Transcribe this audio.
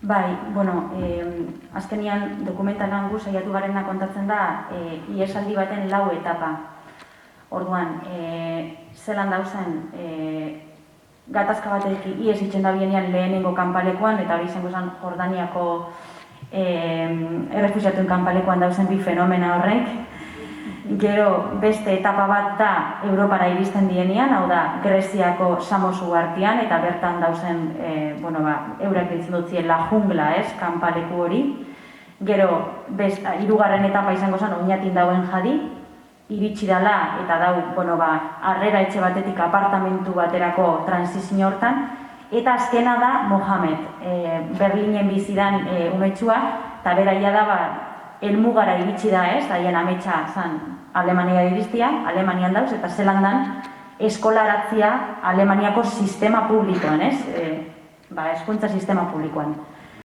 Bai, bueno, azkenian dokumentalan gu saiatu garena kontatzen da ihesaldi baten 4 etapa. Orduan, zelan dauzen gatazka batek ihes itzen da bienean lehenengo kanpalekuan, eta hori izango zen Jordaniako errefuxiatuen kanpalekuan dauzen bi fenomena horrek. Gero beste etapa bat da Europara iristen dienean, hau da Greziako Samos uhartean, eta bertan dauzen, eurak ditzen dutzien la jungla, kanpaleku hori. Gero, hirugarren etapa izango zen Oñatin dauen jadi, iritsi dela eta dau, harrera etxe batetik apartamentu baterako transizio hortan, eta azkena da Mohamed, Berlinen bizidan umetxua, eta beraia da helmugara iritsi da, haien ametsa zan Alemania iristia, Alemanian dauz, eta zelandan eskolaratzia Alemaniako sistema publikoan, hezkuntza sistema publikoan.